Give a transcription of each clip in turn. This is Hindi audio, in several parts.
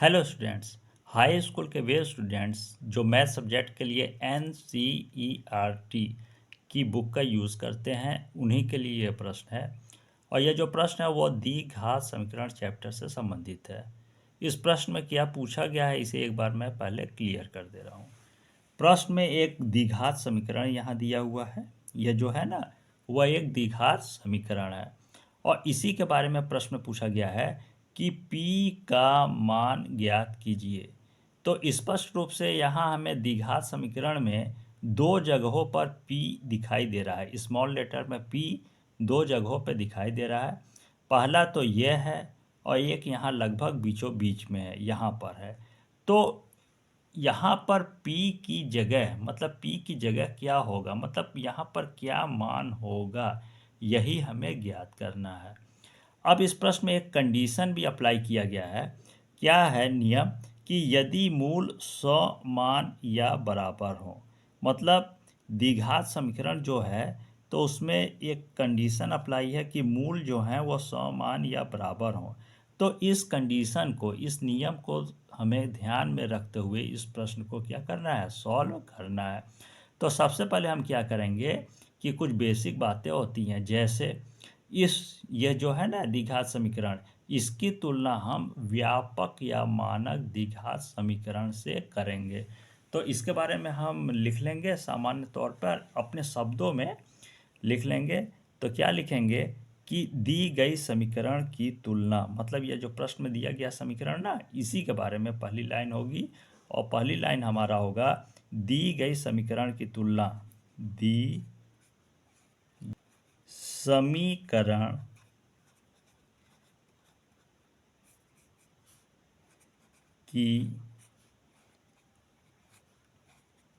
Hello students. हाई स्कूल के वे स्टूडेंट्स जो मैथ सब्जेक्ट के लिए NCERT की बुक का यूज़ करते हैं उन्हीं के लिए ये प्रश्न है। और यह जो प्रश्न है वो द्विघात समीकरण चैप्टर से संबंधित है। इस प्रश्न में क्या पूछा गया है इसे एक बार मैं पहले क्लियर कर दे रहा हूँ। प्रश्न में एक द्विघात समीकरण यहाँ दिया हुआ है। यह जो है ना वह एक द्विघात समीकरण है और इसी के बारे में प्रश्न पूछा गया है कि P का मान ज्ञात कीजिए। तो स्पष्ट रूप से यहाँ हमें द्विघात समीकरण में दो जगहों पर P दिखाई दे रहा है। स्मॉल लेटर में P दो जगहों पर दिखाई दे रहा है। पहला तो यह है और एक यहाँ लगभग बीचों बीच में है, यहाँ पर है। तो यहाँ पर P की जगह मतलब P की जगह क्या होगा, मतलब यहाँ पर क्या मान होगा, यही हमें ज्ञात करना है। अब इस प्रश्न में एक कंडीशन भी अप्लाई किया गया है। क्या है नियम कि यदि मूल समान या बराबर हो, मतलब द्विघात समीकरण जो है तो उसमें एक कंडीशन अप्लाई है कि मूल जो है वो समान या बराबर हो। तो इस कंडीशन को, इस नियम को हमें ध्यान में रखते हुए इस प्रश्न को क्या करना है, सॉल्व करना है। तो सबसे पहले हम क्या करेंगे कि कुछ बेसिक बातें होती हैं, जैसे यह जो है ना द्विघात समीकरण, इसकी तुलना हम व्यापक या मानक द्विघात समीकरण से करेंगे। तो इसके बारे में हम लिख लेंगे, सामान्य तौर पर अपने शब्दों में लिख लेंगे। तो क्या लिखेंगे कि दी गई समीकरण की तुलना, मतलब यह जो प्रश्न में दिया गया समीकरण ना, इसी के बारे में पहली लाइन होगी। और पहली लाइन हमारा होगा दी गई समीकरण की तुलना, दी समीकरण की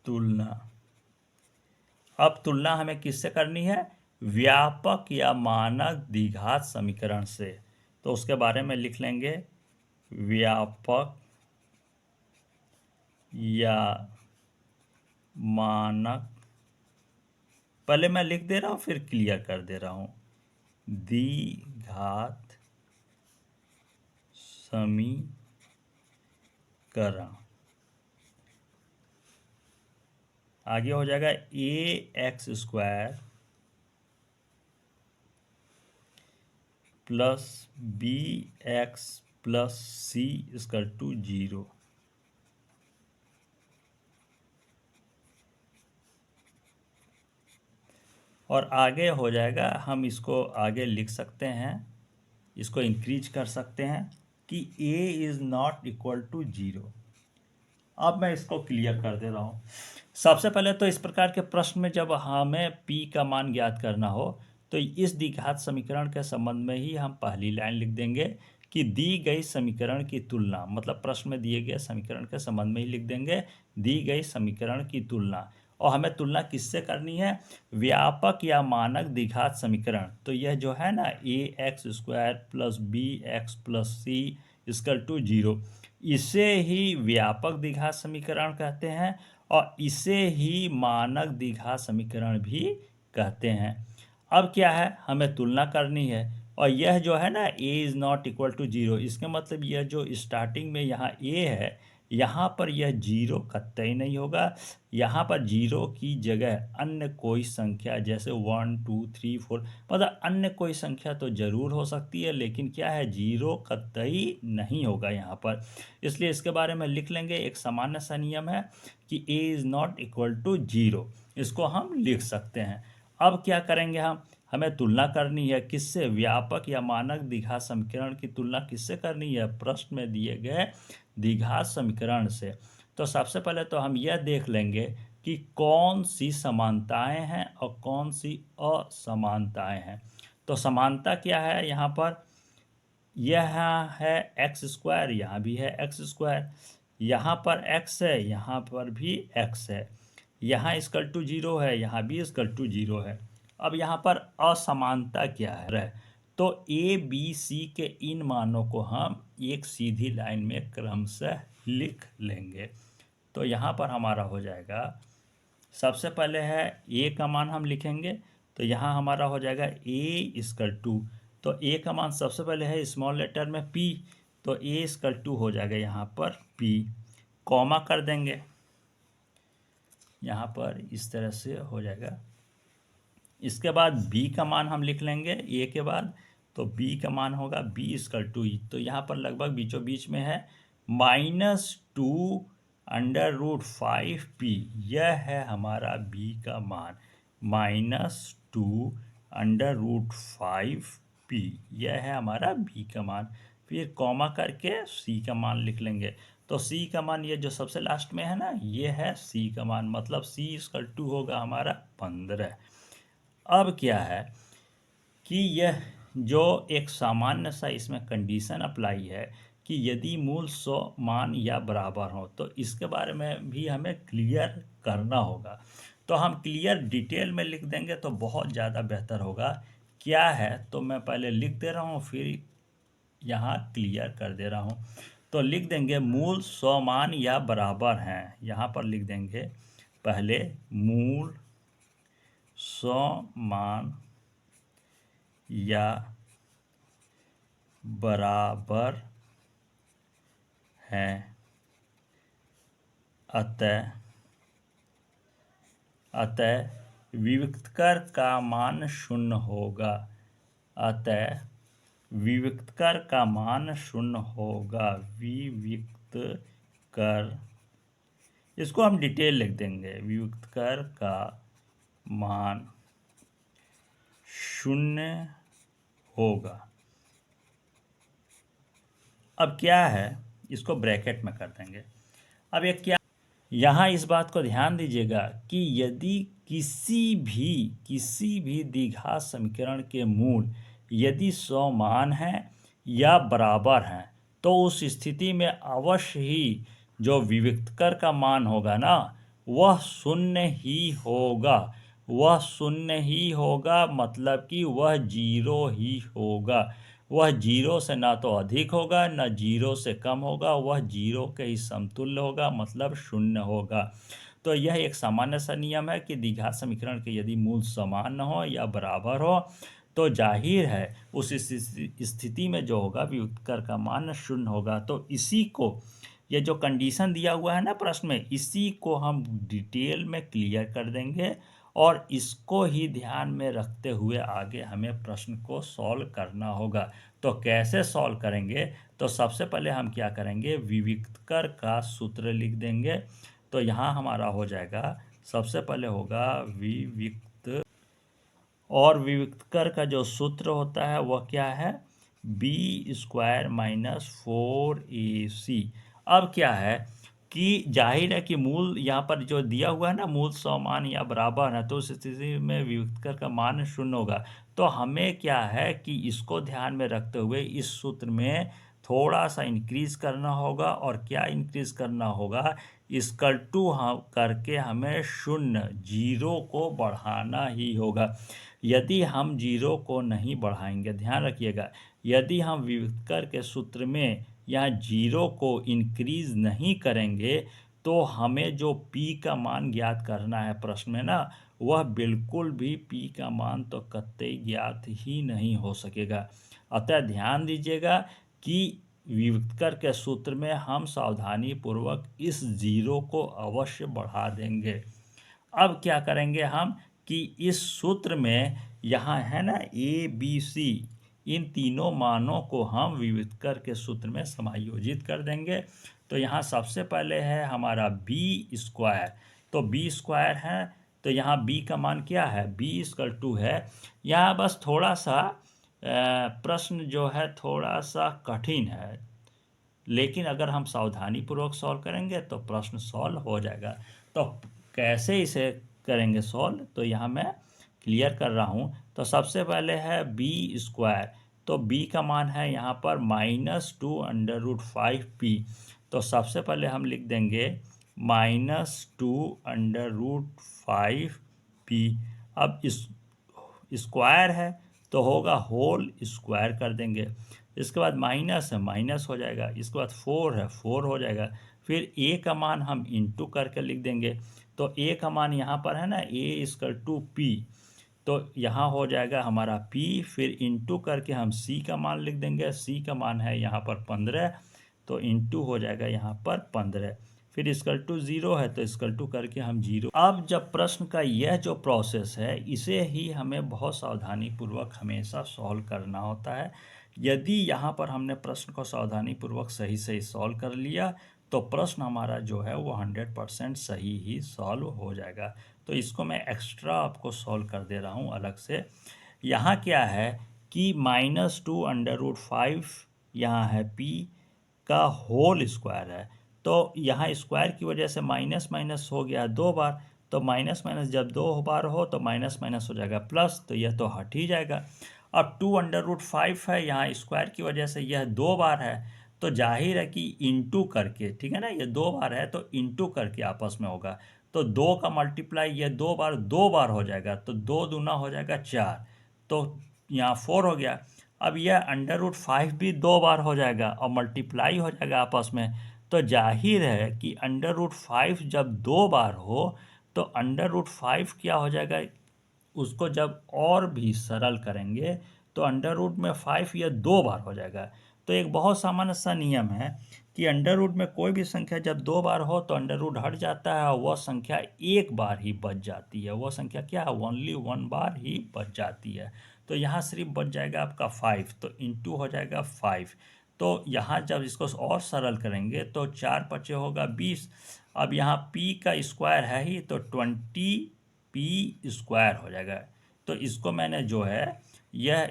तुलना। अब तुलना हमें किससे करनी है, व्यापक या मानक द्विघात समीकरण से। तो उसके बारे में लिख लेंगे व्यापक या मानक। पहले मैं लिख दे रहा हूँ फिर क्लियर कर दे रहा हूँ। द्विघात समीकरण आगे हो जाएगा ax² plus bx plus c equal to 0। और आगे हो जाएगा, हम इसको आगे लिख सकते हैं, इसको इंक्रीज कर सकते हैं कि a is not equal to 0। अब मैं इसको क्लियर कर दे रहा हूँ। सबसे पहले तो इस प्रकार के प्रश्न में जब हमें P का मान ज्ञात करना हो तो इस द्विघात समीकरण के संबंध में ही हम पहली लाइन लिख देंगे कि दी गई समीकरण की तुलना, मतलब प्रश्न में दिए गए समीकरण के संबंध में ही लिख देंगे दी गई समीकरण की तुलना। और हमें तुलना किससे करनी है, व्यापक या मानक द्विघात समीकरण। तो यह जो है ना ax² plus bx plus c equal to 0, इसे ही व्यापक द्विघात समीकरण कहते हैं और इसे ही मानक द्विघात समीकरण भी कहते हैं। अब क्या है, हमें तुलना करनी है और यह जो है ना a is not equal to 0, इसके मतलब यह जो स्टार्टिंग में यहाँ a है, यहाँ पर यह 0 कतई नहीं होगा। यहाँ पर 0 की जगह अन्य कोई संख्या जैसे 1 2 3 4, मतलब अन्य कोई संख्या तो जरूर हो सकती है, लेकिन क्या है 0 कतई नहीं होगा यहाँ पर। इसलिए इसके बारे में लिख लेंगे, एक सामान्य सा नियम है कि a is not equal to 0, इसको हम लिख सकते हैं। अब क्या करेंगे, हमें तुलना करनी है किससे, व्यापक या मानक द्विघात समीकरण की तुलना किससे करनी है, प्रश्न में दिए गए द्विघात समीकरण से। तो सबसे पहले तो हम यह देख लेंगे कि कौन सी समानताएं हैं और कौन सी असमानताएं हैं। तो समानता क्या है, यहाँ पर यह है x², यहाँ भी है x², यहाँ पर x है, यहाँ पर भी x है, यहाँ इक्वल टू 0 है, यहाँ भी इक्वल टू 0 है। अब यहाँ पर असमानता क्या है, तो a b c के इन मानों को हम एक सीधी लाइन में क्रमशः लिख लेंगे। तो यहाँ पर हमारा हो जाएगा, सबसे पहले है a का मान हम लिखेंगे। तो यहाँ हमारा हो जाएगा a इक्वल टू, तो a का मान सबसे पहले है स्मॉल लेटर में p, तो ए इसकल टू हो जाएगा यहाँ पर पी, कॉमा कर देंगे यहाँ पर, इस तरह से हो जाएगा। इसके बाद बी का मान हम लिख लेंगे ए के बाद, तो बी का मान होगा बी इसकल टू ई, तो यहाँ पर लगभग बीचों बीच में है -2√5p, यह है हमारा बी का मान, -2√5p, यह है हमारा बी का मान। फिर कॉमा करके सी का मान लिख लेंगे, तो सी का मान ये जो सबसे लास्ट में है ना, ये है सी का मान, मतलब सी इसकल टू होगा हमारा 15। अब क्या है कि यह जो एक सामान्य सा इसमें कंडीशन अप्लाई है कि यदि मूल 100 मान या बराबर हो, तो इसके बारे में भी हमें क्लियर करना होगा। तो हम क्लियर डिटेल में लिख देंगे तो बहुत ज़्यादा बेहतर होगा। क्या है तो मैं पहले लिख दे रहा हूँ, फिर यहाँ क्लियर कर दे रहा हूँ। तो लिख देंगे मूल 100 मान या बराबर हैं, यहाँ पर लिख देंगे पहले मूल 100 मान या बराबर है, अतः विविक्तकर का मान शून्य होगा, अतः विविक्तकर का मान शून्य होगा, विविक्तकर, इसको हम डिटेल लिख देंगे, विविक्तकर का मान शून्य होगा। अब क्या है, इसको ब्रैकेट में कर देंगे। अब एक क्या, यहाँ इस बात को ध्यान दीजिएगा कि यदि किसी भी द्विघात समीकरण के मूल यदि 100 मान हैं या बराबर हैं, तो उस स्थिति में अवश्य ही जो विविक्तकर का मान होगा ना, वह शून्य ही होगा, वह शून्य ही होगा, मतलब कि वह जीरो ही होगा। वह जीरो से ना तो अधिक होगा न जीरो से कम होगा, वह जीरो के ही समतुल्य होगा, मतलब शून्य होगा। तो यह एक सामान्य सा नियम है कि द्विघात समीकरण के यदि मूल समान न हो या बराबर हो, तो जाहिर है उस स्थिति में जो होगा विविक्तकर का मान शून्य होगा। तो इसी को, ये जो कंडीशन दिया हुआ है ना प्रश्न में, इसी को हम डिटेल में क्लियर कर देंगे और इसको ही ध्यान में रखते हुए आगे हमें प्रश्न को सॉल्व करना होगा। तो कैसे सॉल्व करेंगे, तो सबसे पहले हम क्या करेंगे, विविक्तकर का सूत्र लिख देंगे। तो यहाँ हमारा हो जाएगा, सबसे पहले होगा विविक्तकर का जो सूत्र होता है वह क्या है, b² - 4ac। अब क्या है कि जाहिर है कि मूल यहाँ पर जो दिया हुआ है ना, मूल 100 मान या बराबर है, तो उस स्थिति में विविक्तकर का मान शून्य होगा। तो हमें क्या है कि इसको ध्यान में रखते हुए इस सूत्र में थोड़ा सा इंक्रीज करना होगा। और क्या इंक्रीज करना होगा, इसकल टू करके हमें शून्य, जीरो को बढ़ाना ही होगा। यदि हम जीरो को नहीं बढ़ाएंगे, ध्यान रखिएगा, यदि हम विविक्तकर के सूत्र में यहाँ जीरो को इंक्रीज नहीं करेंगे, तो हमें जो p का मान ज्ञात करना है प्रश्न में ना, वह बिल्कुल भी p का मान तो कतई ज्ञात ही नहीं हो सकेगा। अतः ध्यान दीजिएगा कि विविक्तकर के सूत्र में हम सावधानी पूर्वक इस जीरो को अवश्य बढ़ा देंगे। अब क्या करेंगे हम कि इस सूत्र में यहाँ है ना ABC, इन तीनों मानों को हम विविक्तकर के सूत्र में समायोजित कर देंगे। तो यहाँ सबसे पहले है हमारा b², तो b² है, तो यहाँ b का मान क्या है, b= है। यहाँ बस थोड़ा सा प्रश्न जो है थोड़ा सा कठिन है, लेकिन अगर हम सावधानी पूर्वक सॉल्व करेंगे तो प्रश्न सॉल्व हो जाएगा। तो कैसे इसे करेंगे सॉल्व, तो यहाँ मैं क्लियर कर रहा हूँ। तो सबसे पहले है b², तो b का मान है यहाँ पर -2√5p। तो सबसे पहले हम लिख देंगे -2√5p। अब इस स्क्वायर है तो होगा होल स्क्वायर कर देंगे। इसके बाद माइनस है, माइनस हो जाएगा। इसके बाद 4 है, 4 हो जाएगा। फिर a का मान हम इंटू करके लिख देंगे। तो a का मान यहाँ पर है ना, a = p, तो यहाँ हो जाएगा हमारा p, फिर इंटू करके हम c का मान लिख देंगे। c का मान है यहाँ पर 15, तो इंटू हो जाएगा यहाँ पर 15, फिर इक्वल टू 0 है तो इक्वल टू करके हम 0। अब जब प्रश्न का यह जो प्रोसेस है इसे ही हमें बहुत सावधानी पूर्वक हमेशा सॉल्व करना होता है। यदि यहाँ पर हमने प्रश्न को सावधानी पूर्वक सही सही सॉल्व कर लिया तो प्रश्न हमारा जो है वो 100% सही ही सॉल्व हो जाएगा। तो इसको मैं एक्स्ट्रा आपको सॉल्व कर दे रहा हूँ अलग से। यहाँ क्या है कि -2√5 यहाँ है p का होल स्क्वायर है, तो यहाँ स्क्वायर की वजह से माइनस माइनस हो गया 2 बार, तो माइनस माइनस जब 2 बार हो तो माइनस माइनस हो जाएगा प्लस, तो यह तो हट ही जाएगा। अब 2√5 है, यहाँ स्क्वायर की वजह से यह 2 बार है, तो जाहिर है कि इंटू करके, ठीक है ना, ये 2 बार है तो इंटू करके आपस में होगा, तो 2 का मल्टीप्लाई ये 2 बार हो जाएगा, तो 2 दूना हो जाएगा 4, तो यहाँ 4 हो गया। अब यह √5 भी 2 बार हो जाएगा और मल्टीप्लाई हो जाएगा आपस में, तो जाहिर है कि √5 जब 2 बार हो तो √5 क्या हो जाएगा, उसको जब और भी सरल करेंगे तो अंडर रूट में 5 या 2 बार हो जाएगा। तो एक बहुत सामान्य सा नियम है कि अंडर रूट में कोई भी संख्या जब 2 बार हो तो अंडर रूट हट जाता है और वह संख्या एक बार ही बच जाती है। वह संख्या क्या है, ओनली 1 बार ही बच जाती है। तो यहाँ सिर्फ बच जाएगा आपका 5, तो इंटू हो जाएगा 5। तो यहाँ जब इसको और सरल करेंगे तो 4 पचे होगा 20। अब यहाँ p का स्क्वायर है ही, तो 20p² हो जाएगा। तो इसको मैंने जो है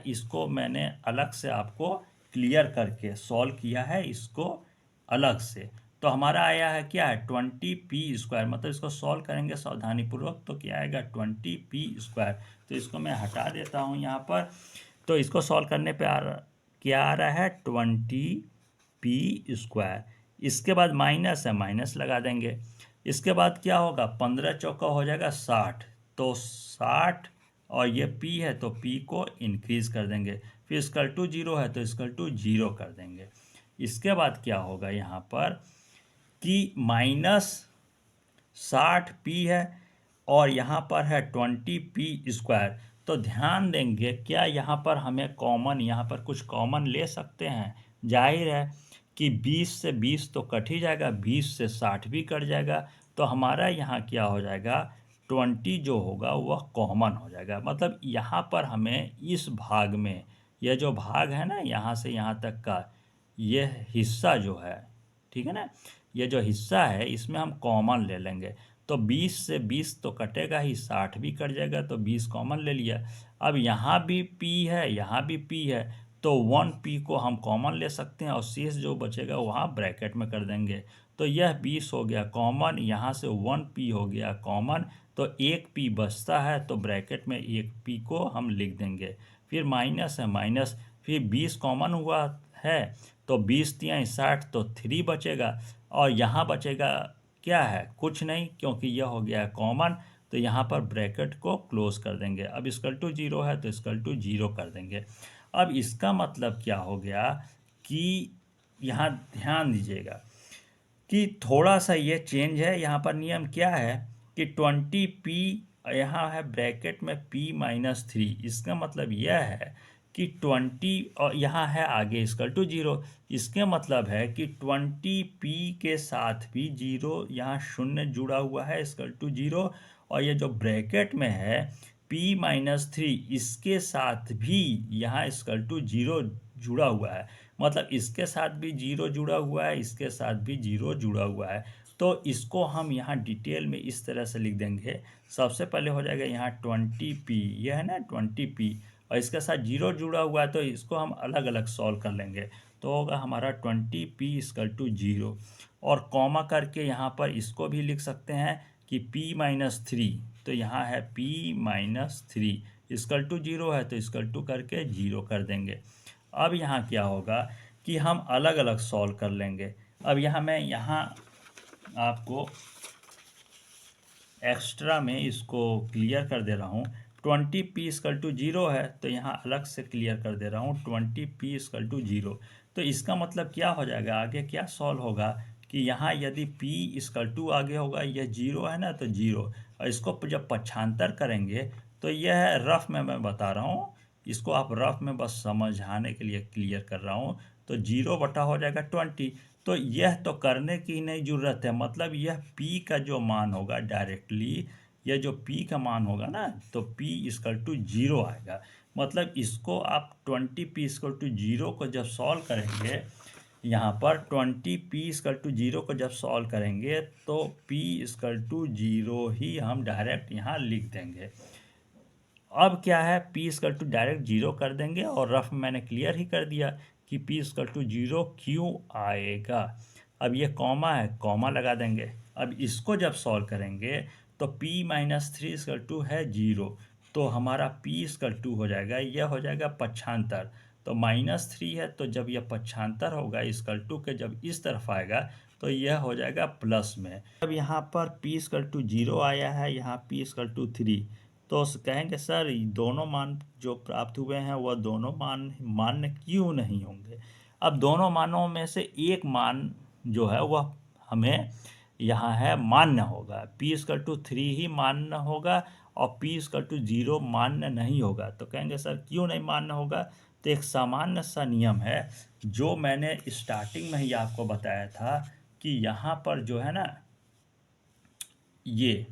इसको मैंने अलग से आपको क्लियर करके सॉल्व किया है इसको अलग से। तो हमारा आया है क्या है 20p², मतलब इसको सॉल्व करेंगे सावधानी पूर्वक तो क्या आएगा 20p²। तो इसको मैं हटा देता हूँ यहाँ पर। तो इसको सॉल्व करने पे क्या आ रहा है 20p²। इसके बाद माइनस है, माइनस लगा देंगे। इसके बाद क्या होगा 15 चौका हो जाएगा 60, तो 60 और ये p है तो p को इंक्रीज कर देंगे, फिर इक्वल टू 0 है तो इक्वल टू 0 कर देंगे। इसके बाद क्या होगा यहाँ पर कि -60p है और यहाँ पर है 20p²। तो ध्यान देंगे क्या यहाँ पर हमें कॉमन, यहाँ पर कुछ कॉमन ले सकते हैं। जाहिर है कि 20 से 20 तो कट ही जाएगा, 20 से 60 भी कट जाएगा, तो हमारा यहाँ क्या हो जाएगा 20 जो होगा वह कॉमन हो जाएगा। मतलब यहाँ पर हमें इस भाग में, यह जो भाग है ना यहाँ से यहाँ तक का यह हिस्सा जो है, ठीक है ना, ये जो हिस्सा है इसमें हम कॉमन ले लेंगे। तो 20 से 20 तो कटेगा ही, 60 भी कट जाएगा, तो 20 कॉमन ले लिया। अब यहाँ भी p है, यहाँ भी p है, तो 1p को हम कॉमन ले सकते हैं और शेष जो बचेगा वहाँ ब्रैकेट में कर देंगे। तो यह 20 हो गया कॉमन, यहाँ से 1p हो गया कॉमन, तो 1p बचता है, तो ब्रैकेट में 1p को हम लिख देंगे। फिर माइनस है, माइनस, फिर 20 कॉमन हुआ है तो 20 तियां 60, तो 3 बचेगा और यहाँ बचेगा क्या है कुछ नहीं, क्योंकि यह हो गया कॉमन, तो यहाँ पर ब्रैकेट को क्लोज कर देंगे। अब इक्वल टू 0 है तो इक्वल टू 0 कर देंगे। अब इसका मतलब क्या हो गया कि यहाँ ध्यान दीजिएगा कि थोड़ा सा ये चेंज है। यहाँ पर नियम क्या है कि 20p यहाँ है ब्रैकेट में p-3, इसका मतलब यह है कि 20 और यहाँ है आगे इक्वल टू 0, इसके मतलब है कि 20p के साथ भी 0 यहाँ शून्य जुड़ा हुआ है इक्वल टू 0, और ये जो ब्रैकेट में है p-3 इसके साथ भी यहाँ इक्वल टू 0 जुड़ा हुआ है। मतलब इसके साथ भी 0 जुड़ा हुआ है, इसके साथ भी 0 जुड़ा हुआ है। तो इसको हम यहाँ डिटेल में इस तरह से लिख देंगे। सबसे पहले हो जाएगा यहाँ 20p, यह है ना 20p, और इसके साथ 0 जुड़ा हुआ है, तो इसको हम अलग अलग सॉल्व कर लेंगे। तो होगा हमारा 20p = 0, और कॉमा करके यहाँ पर इसको भी लिख सकते हैं कि p-3, तो यहाँ है p-3 = 0 है तो इक्वल टू करके 0 कर देंगे। अब यहाँ क्या होगा कि हम अलग अलग सॉल्व कर लेंगे। अब यहाँ मैं आपको एक्स्ट्रा में इसको क्लियर कर दे रहा हूँ। 20p = 0 है तो यहाँ अलग से क्लियर कर दे रहा हूँ 20p = 0। तो इसका मतलब क्या हो जाएगा, आगे क्या सॉल्व होगा कि यहाँ यदि p = आगे होगा, यह 0 है ना तो 0, और इसको जब पक्षांतर करेंगे तो यह है रफ में मैं बता रहा हूँ, इसको आप रफ में बस समझाने के लिए क्लियर कर रहा हूँ। तो 0 बटा हो जाएगा 20। तो यह तो करने की नहीं ज़रूरत है, मतलब यह p का जो मान होगा डायरेक्टली, यह जो p का मान होगा ना, तो p इक्वल टू 0 आएगा। मतलब इसको आप 20p इक्वल टू 0 को जब सॉल्व करेंगे, यहाँ पर 20p इक्वल टू 0 को जब सॉल्व करेंगे तो p इक्वल टू 0 ही हम डायरेक्ट यहाँ लिख देंगे। अब क्या है, p इक्वल टू डायरेक्ट 0 कर देंगे, और रफ मैंने क्लियर ही कर दिया कि p इक्वल टू 0 क्यों आएगा। अब ये कॉमा है, कॉमा लगा देंगे। अब इसको जब सॉल्व करेंगे तो p माइनस 3 इक्वल टू है 0, तो हमारा p इक्वल टू हो जाएगा, यह हो जाएगा पक्षांतर। तो -3 है, तो जब यह पक्षांतर होगा इक्वल टू के जब इस तरफ आएगा तो यह हो जाएगा प्लस में। अब यहाँ पर p इक्वल टू 0 आया है, यहाँ p इक्वल टू 3, तो कहेंगे सर दोनों मान जो प्राप्त हुए हैं वह दोनों मान मान्य क्यों नहीं होंगे। अब दोनों मानों में से एक मान जो है वह हमें यहाँ है मान्य होगा, p इक्वल टू 3 ही मान्य होगा और p इक्वल टू 0 मान्य नहीं होगा। तो कहेंगे सर क्यों नहीं मान्य होगा। तो एक सामान्य सा नियम है जो मैंने स्टार्टिंग में ही आपको बताया था कि यहाँ पर जो है ना, ये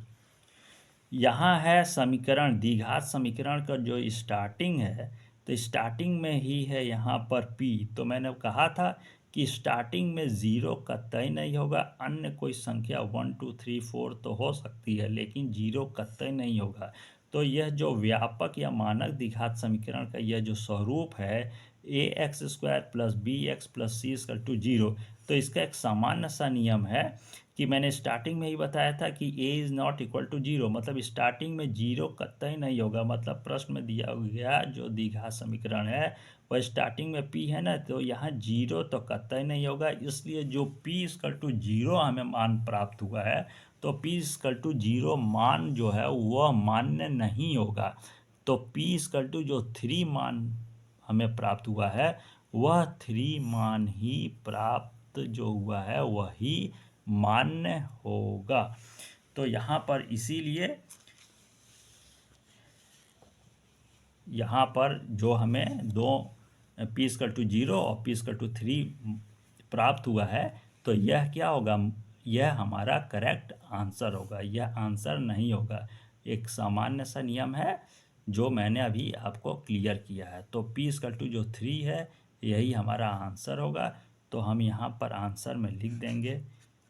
यहाँ है समीकरण, द्विघात समीकरण का जो स्टार्टिंग है, तो स्टार्टिंग में ही है यहाँ पर p। तो मैंने कहा था कि स्टार्टिंग में 0 कतई नहीं होगा, अन्य कोई संख्या 1 2 3 4 तो हो सकती है, लेकिन 0 कतई नहीं होगा। तो यह जो व्यापक या मानक द्विघात समीकरण का यह जो स्वरूप है ax² plus bx plus c equal to 0, तो इसका एक सामान्य सा नियम है कि मैंने स्टार्टिंग में ही बताया था कि a is not equal to 0, मतलब स्टार्टिंग में 0 कतई नहीं होगा। मतलब प्रश्न में दिया गया जो द्विघात समीकरण है वह स्टार्टिंग में p है ना, तो यहाँ 0 तो कतई नहीं होगा, इसलिए जो p इक्वल टू 0 हमें मान प्राप्त हुआ है, तो p इक्वल टू 0 मान जो है वह मान्य नहीं होगा। तो p इक्वल टू जो 3 मान हमें प्राप्त हुआ है वह 3 मान ही प्राप्त जो हुआ है वही मान्य होगा। तो यहाँ पर इसीलिए यहाँ पर जो हमें दो p इक्वल टू 0 और p इक्वल टू 3 प्राप्त हुआ है, तो यह क्या होगा, यह हमारा करेक्ट आंसर होगा, यह आंसर नहीं होगा। एक सामान्य सा नियम है जो मैंने अभी आपको क्लियर किया है। तो p इक्वल टू जो 3 है यही हमारा आंसर होगा। तो हम यहाँ पर आंसर में लिख देंगे,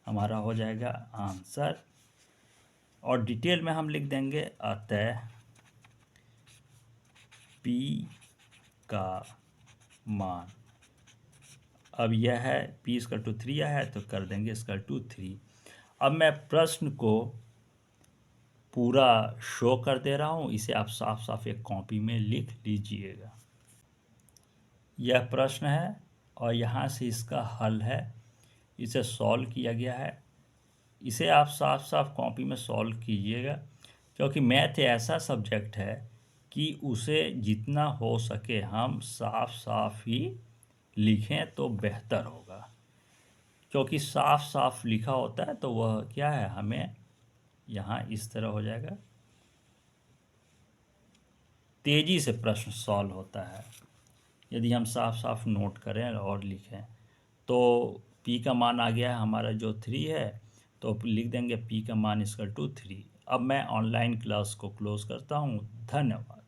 हमारा हो जाएगा आंसर, और डिटेल में हम लिख देंगे अतः p का मान, अब यह है p इक्वल टू 3 आया है तो कर देंगे इक्वल टू 3। अब मैं प्रश्न को पूरा शो कर दे रहा हूँ, इसे आप साफ साफ एक कॉपी में लिख लीजिएगा। यह प्रश्न है और यहाँ से इसका हल है, इसे सॉल्व किया गया है। इसे आप साफ साफ कॉपी में सॉल्व कीजिएगा, क्योंकि मैथ ऐसा सब्जेक्ट है कि उसे जितना हो सके हम साफ साफ ही लिखें तो बेहतर होगा, क्योंकि साफ साफ लिखा होता है तो वह क्या है, हमें यहाँ इस तरह हो जाएगा, तेज़ी से प्रश्न सॉल्व होता है यदि हम साफ साफ नोट करें और लिखें। तो p का मान आ गया है हमारा जो 3 है, तो लिख देंगे p का मान इक्वल टू 3। अब मैं ऑनलाइन क्लास को क्लोज़ करता हूँ। धन्यवाद।